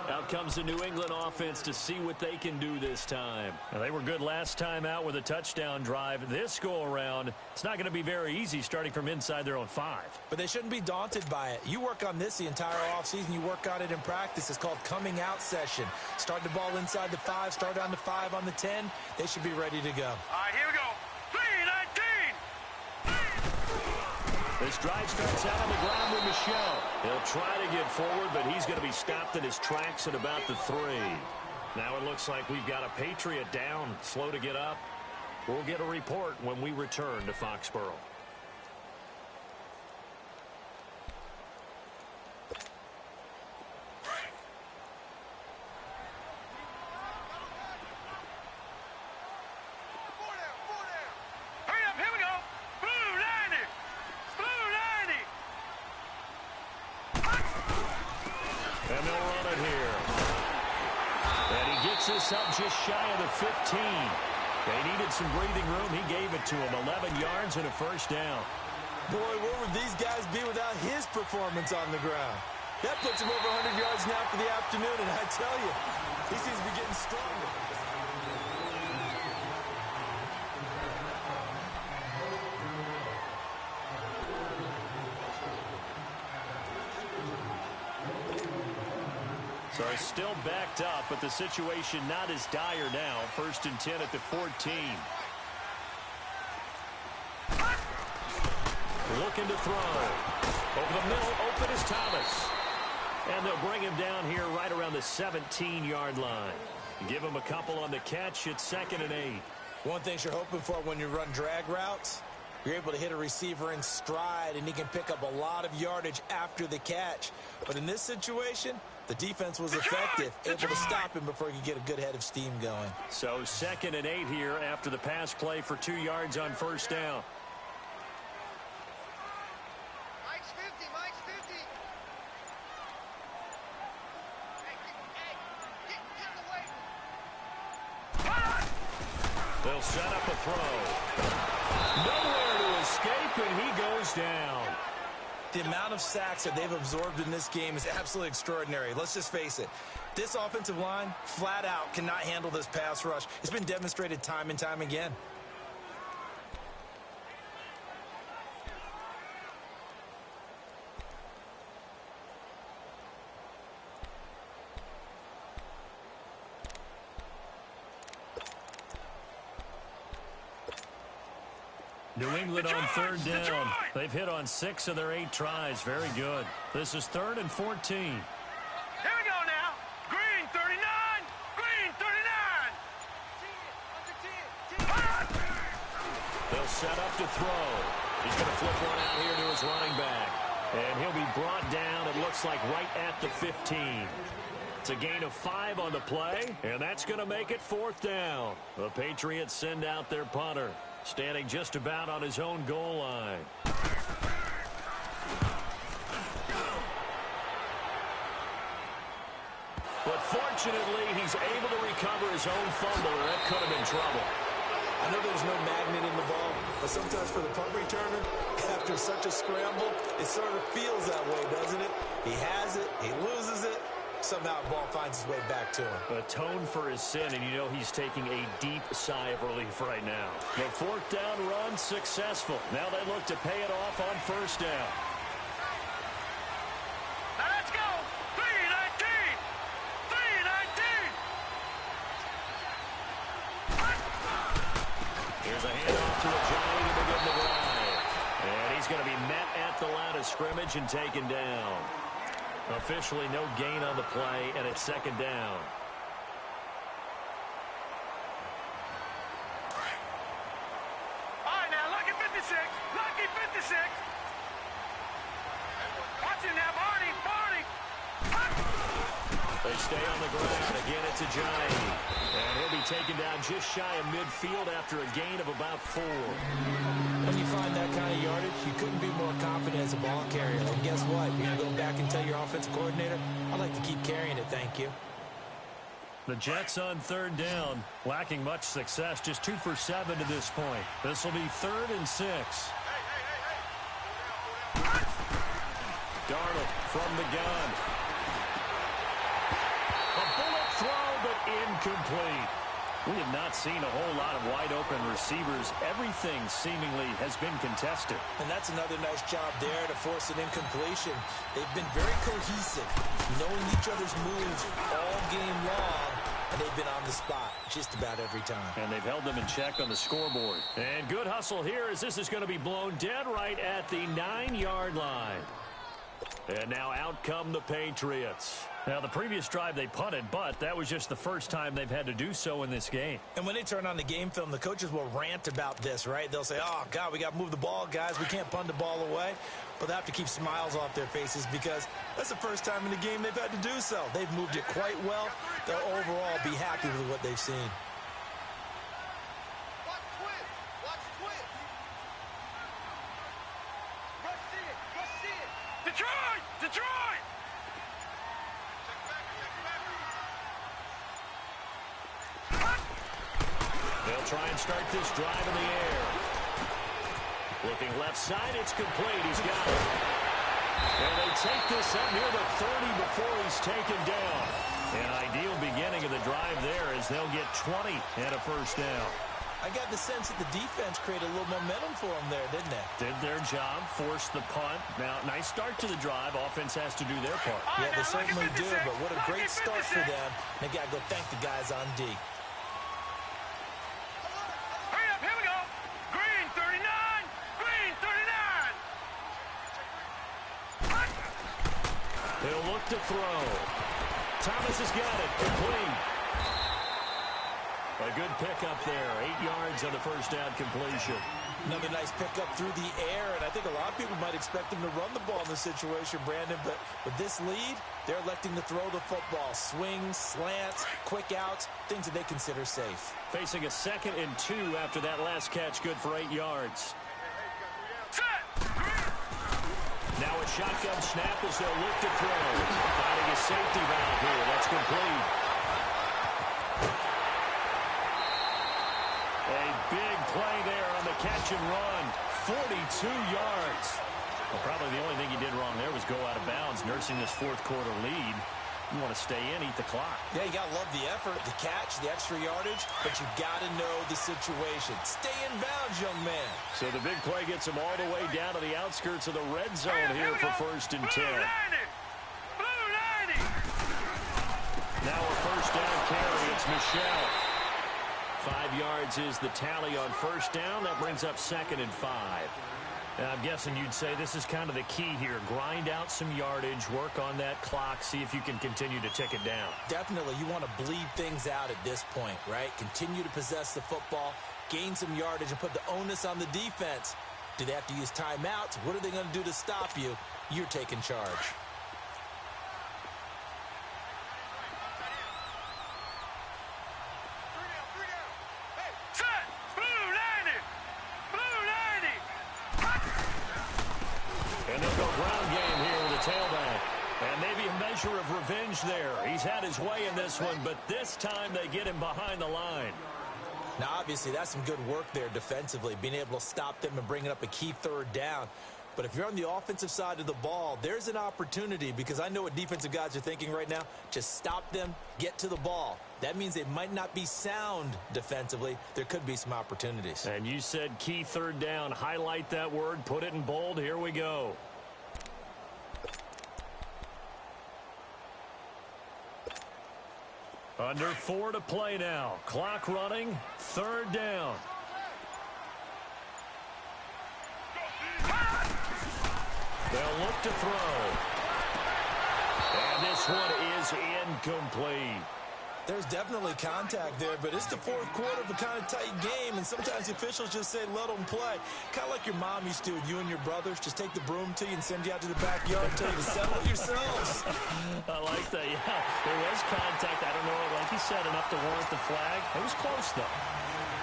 Out comes the New England offense to see what they can do this time. Now, they were good last time out with a touchdown drive. This go-around, it's not going to be very easy starting from inside their own 5. But they shouldn't be daunted by it. You work on this the entire offseason. You work on it in practice. It's called coming out session. Start the ball inside the 5, start on the 5 on the 10. They should be ready to go. All right, here we go. 3-19. This drive starts out on the ground with Michel. He'll try to get forward, but he's going to be stopped in his tracks at about the 3. Now it looks like we've got a Patriot down, slow to get up. We'll get a report when we return to Foxborough. This up just shy of the 15. They needed some breathing room. He gave it to him. 11 yards and a 1st down. Boy, where would these guys be without his performance on the ground? That puts him over 100 yards now for the afternoon, and I tell you, he seems to be getting stronger. So still backed up, but the situation not as dire now. 1st and 10 at the 14. Looking to throw. Over the middle, open is Thomas. And they'll bring him down here right around the 17-yard line. Give him a couple on the catch. It's 2nd and 8. One thing you're hoping for when you run drag routes, you're able to hit a receiver in stride, and he can pick up a lot of yardage after the catch. But in this situation, The defense was effective, able to stop him before he could get a good head of steam going. So 2nd and 8 here after the pass play for 2 yards on first down. Mike's 50, Mike's 50. Hey, get away. They'll set up a throw. Nowhere to escape, and he goes down. The amount of sacks that they've absorbed in this game is absolutely extraordinary. Let's just face it. This offensive line, flat out, cannot handle this pass rush. It's been demonstrated time and time again. New England on 3rd down. They've hit on 6 of their 8 tries. Very good. This is 3rd and 14. Here we go now. Green 39. Green 39. They'll set up to throw. He's going to flip one out here to his running back. And he'll be brought down, it looks like, right at the 15. It's a gain of 5 on the play, and that's going to make it 4th down. The Patriots send out their punter, standing just about on his own goal line. But fortunately, he's able to recover his own fumble, or that could have been trouble. I know there's no magnet in the ball, but sometimes for the punt returner, after such a scramble, it sort of feels that way, doesn't it? He has it, he loses it, somehow the ball finds its way back to him. Atone for his sin, and you know he's taking a deep sigh of relief right now. The 4th down run successful. Now they look to pay it off on 1st down. Now let's go. 319. 319. Here's a handoff to Johnny to begin the drive. And he's going to be met at the line of scrimmage and taken down. Officially no gain on the play, and it's 2nd down. All right, now, lucky 56. Lucky 56. Watch it now, Barney. Barney. They stay on the ground. Again, it's a Johnny. And he'll be taken down just shy of midfield after a gain of about 4. When you find that kind of yardage, you couldn't be more confident as a ball carrier. And guess what? You're going to go back and tell your offensive coordinator, I'd like to keep carrying it, thank you. The Jets on 3rd down, lacking much success, just 2 for 7 to this point. This will be 3rd and 6. Darnold from the gun. A bullet throw, but incomplete. We have not seen a whole lot of wide-open receivers. Everything seemingly has been contested. And that's another nice job there to force an incompletion. They've been very cohesive, knowing each other's moves all game long, and they've been on the spot just about every time. And they've held them in check on the scoreboard. And good hustle here as this is going to be blown dead right at the 9-yard line. And now out come the Patriots. Now, the previous drive they punted, but that was just the first time they've had to do so in this game. And when they turn on the game film, the coaches will rant about this, right? They'll say, oh, God, we got to move the ball, guys. We can't punt the ball away. But they have to keep smiles off their faces because that's the first time in the game they've had to do so. They've moved it quite well. They'll overall be happy with what they've seen. Watch twist. Watch twist. Rush it. Rush it. Detroit. Detroit. They'll try and start this drive in the air. Looking left side, it's complete. He's got it. And they take this up near the 30 before he's taken down. An ideal beginning of the drive there as they'll get 20 and a first down. I got the sense that the defense created a little momentum for them there, didn't they? Did their job, forced the punt. Now, nice start to the drive. Offense has to do their part. Yeah, they certainly do, but what a great start for them. They got to go thank the guys on D. Hurry up. Here we go. Green 39. Green 39. He'll look to throw. Thomas has got it. Complete. A good pickup there. 8 yards on the first down completion. Another nice pickup through the air, and I think a lot of people might expect him to run the ball in this situation, Brandon, but with this lead, they're electing to throw the football. Swings, slants, quick outs, things that they consider safe. Facing a 2nd and 2 after that last catch, good for 8 yards. Now a shotgun snap as they'll look to throw. Finding a safety valve here. That's complete. A big play there on the catch and run. 42 yards. Well, probably the only thing he did wrong there was go out of bounds, nursing this 4th quarter lead. You want to stay in, eat the clock. Yeah, you got to love the effort, the catch, the extra yardage, but you got to know the situation. Stay in bounds, young man. So the big play gets him all the way down to the outskirts of the red zone here for 1st and 10. Now a 1st down carry. It's Michelle. 5 yards is the tally on 1st down. That brings up 2nd and 5. And I'm guessing you'd say this is kind of the key here. Grind out some yardage, work on that clock, see if you can continue to tick it down. Definitely. You want to bleed things out at this point, right? Continue to possess the football, gain some yardage, and put the onus on the defense. Do they have to use timeouts? What are they going to do to stop you? You're taking charge. Of revenge there. He's had his way in this one, but this time they get him behind the line. Now, obviously, that's some good work there defensively, being able to stop them and bringing up a key 3rd down. But if you're on the offensive side of the ball, there's an opportunity, because I know what defensive guys are thinking right now. Just stop them, get to the ball. That means they might not be sound defensively. There could be some opportunities. And you said key 3rd down. Highlight that word, put it in bold. Here we go. Under 4 to play now. Clock running. 3rd down. They'll look to throw. And this one is incomplete. There's definitely contact there, but it's the 4th quarter of a kind of tight game, and sometimes the officials just say, let them play. Kind of like your mom used to with you and your brothers. Just take the broom to you and send you out to the backyard and tell you to settle it yourselves. I like that, yeah. There was contact. I don't know, like you said, enough to warrant the flag. It was close, though.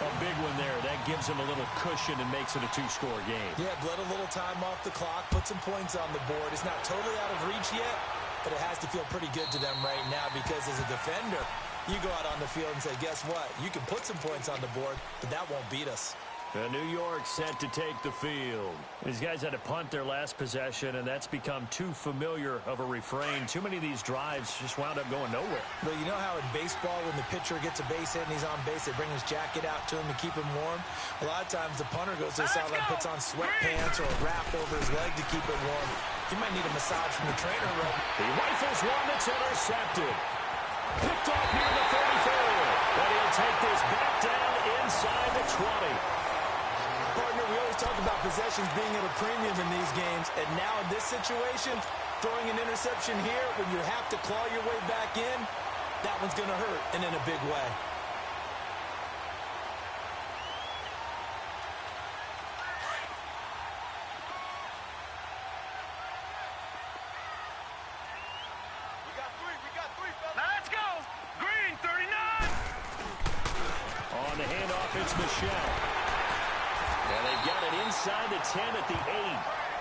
A big one there. That gives them a little cushion and makes it a 2-score game. Yeah, let a little time off the clock, put some points on the board. It's not totally out of reach yet, but it has to feel pretty good to them right now, because as a defender, you go out on the field and say, guess what? You can put some points on the board, but that won't beat us. New York set to take the field. These guys had to punt their last possession, and that's become too familiar of a refrain. Too many of these drives just wound up going nowhere. But you know how in baseball, when the pitcher gets a base hit and he's on base, they bring his jacket out to him to keep him warm? A lot of times the punter goes to the sideline, puts on sweatpants or a wrap over his leg to keep it warm. He might need a massage from the trainer, right? He rifles one that's intercepted. Picked off near the 34. But he'll take this back down inside the 20. Partner, we always talk about possessions being at a premium in these games, and now in this situation, throwing an interception here when you have to claw your way back in, that one's going to hurt, and in a big way. Let's go! Green, 39! On the handoff, it's Michelle. And they've got it inside the 10 at the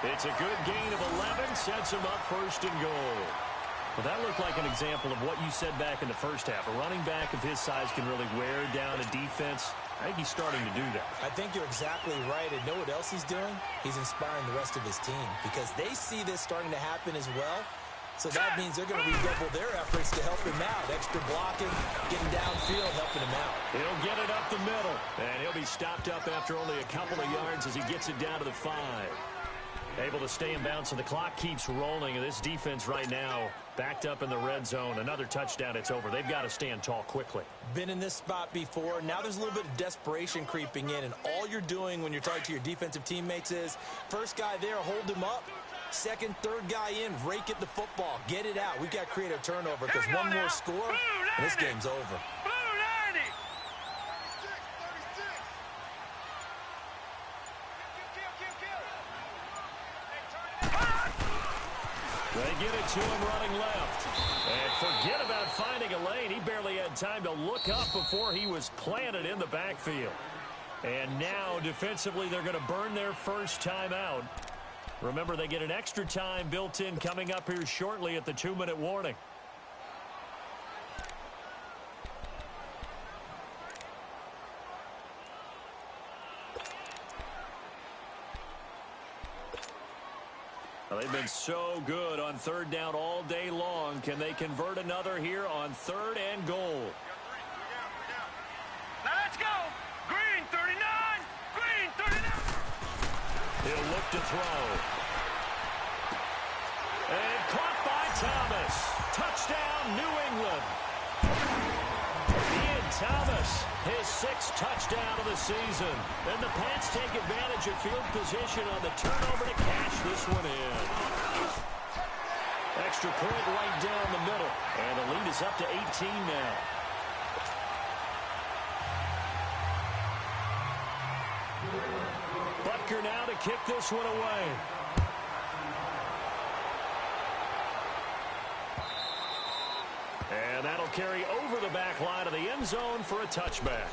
8. It's a good gain of 11, sets them up 1st and goal. Well, that looked like an example of what you said back in the first half. A running back of his size can really wear down a defense. I think he's starting to do that. I think you're exactly right. And know what else he's doing? He's inspiring the rest of his team, because they see this starting to happen as well. So that means they're going to redouble their efforts to help him out. Extra blocking, getting downfield, helping him out. He'll get it up the middle, and he'll be stopped up after only a couple of yards as he gets it down to the 5. Able to stay in bounds, so the clock keeps rolling, and this defense right now backed up in the red zone. Another touchdown, it's over. They've got to stand tall quickly. Been in this spot before. Now there's a little bit of desperation creeping in, and all you're doing when you're talking to your defensive teammates is, first guy there, hold him up. Second, third guy in, rake at the football. Get it out. We've got to create a turnover, because one more score, and this game's over. They get it to him running left. And forget about finding a lane. He barely had time to look up before he was planted in the backfield. And now, defensively, they're going to burn their first timeout. Remember, they get an extra time built in coming up here shortly at the 2-minute warning. Well, they've been so good on third down all day long. Can they convert another here on 3rd and goal? Now let's go. Green 39. Green 39. He'll look to throw. And caught by Thomas. Touchdown, New England. Ian Thomas, his 6th touchdown of the season. And the Pats take advantage of field position on the turnover to cash this one in. Extra point right down the middle. And the lead is up to 18 now. Butker now to kick this one away. And that'll carry over the back line of the end zone for a touchback.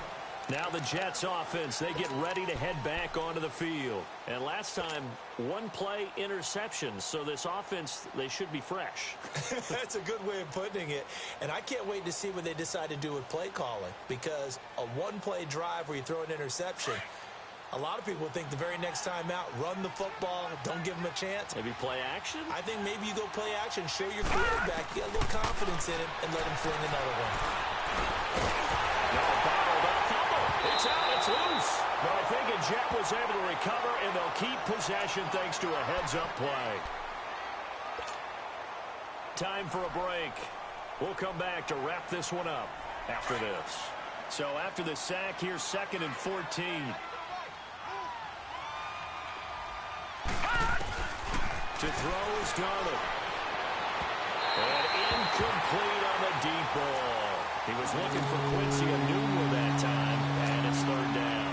Now the Jets offense, they get ready to head back onto the field. And last time, 1-play interception. So this offense, they should be fresh. That's a good way of putting it. And I can't wait to see what they decide to do with play calling. Because a 1-play drive where you throw an interception, a lot of people think the very next time out, run the football, don't give them a chance. Maybe play action? I think maybe you go play action, show your quarterback, get a little confidence in him, and let him fling another one. No, bottled up. Fumble. It's out. It's loose. But I think a Jet was able to recover, and they'll keep possession thanks to a heads-up play. Time for a break. We'll come back to wrap this one up after this. So after the sack, here's 2nd and 14. To throw is Darnold. And incomplete on the deep ball. He was looking for Quincy Enunwa that time, and it's 3rd down.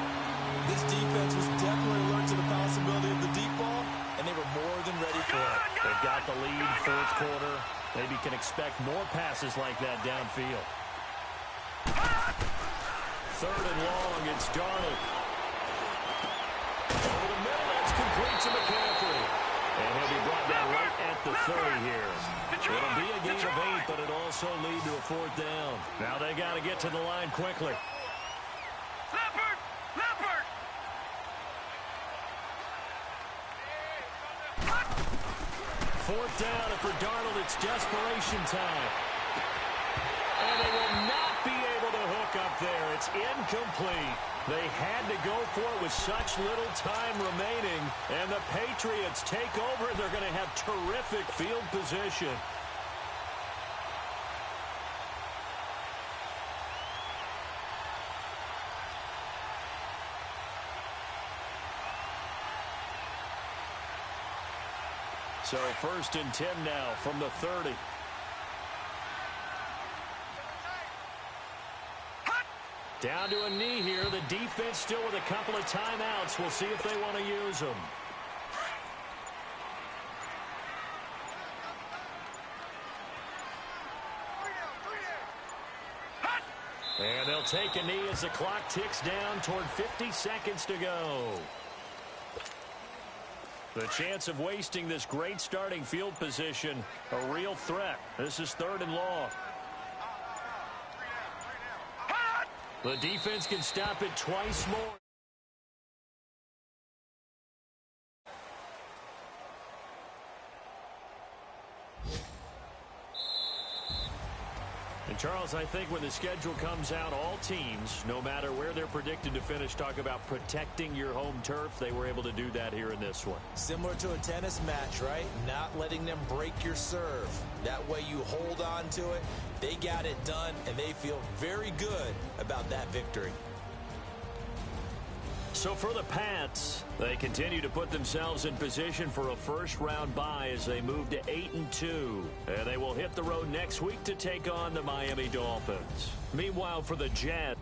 This defense was definitely alert to the possibility of the deep ball, and they were more than ready for it. They've got the lead, 4th quarter. Maybe can expect more passes like that downfield. 3rd and long, it's Darnold. Over the middle, that's complete to McCaffrey. And he'll be brought down right at the 30 here. It'll be a gain of 8, but it'll also lead to a 4th down. Now they got to get to the line quickly. Leopard! Leopard! 4th down, and for Darnold, it's desperation time. And they will not be able to hook up there. It's incomplete. They had to go for it with such little time remaining. And the Patriots take over. They're going to have terrific field position. So 1st and 10 now from the 30. Down to a knee here. The defense still with a couple of timeouts. We'll see if they want to use them. And they'll take a knee as the clock ticks down toward 50 seconds to go. The chance of wasting this great starting field position, a real threat. This is 3rd and long. The defense can stop it twice more. And Charles, I think when the schedule comes out, all teams, no matter where they're predicted to finish, talk about protecting your home turf. They were able to do that here in this one. Similar to a tennis match, right? Not letting them break your serve. That way you hold on to it. They got it done, and they feel very good about that victory. So for the Pats, they continue to put themselves in position for a first-round bye as they move to 8-2. And they will hit the road next week to take on the Miami Dolphins. Meanwhile, for the Jets,